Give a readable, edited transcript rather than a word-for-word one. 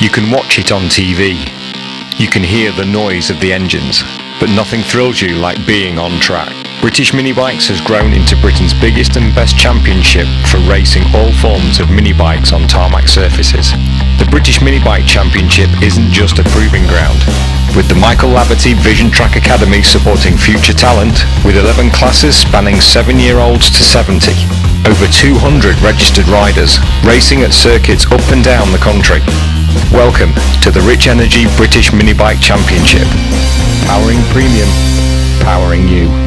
You can watch it on TV. You can hear the noise of the engines, but nothing thrills you like being on track. British Mini Bikes has grown into Britain's biggest and best championship for racing all forms of mini bikes on tarmac surfaces. The British Mini Bike Championship isn't just a proving ground. With the Michael Laverty Vision Track Academy supporting future talent, with 11 classes spanning 7-year-olds to 70, over 200 registered riders, racing at circuits up and down the country. Welcome to the Rich Energy British Mini Bike Championship. Powering premium, powering you.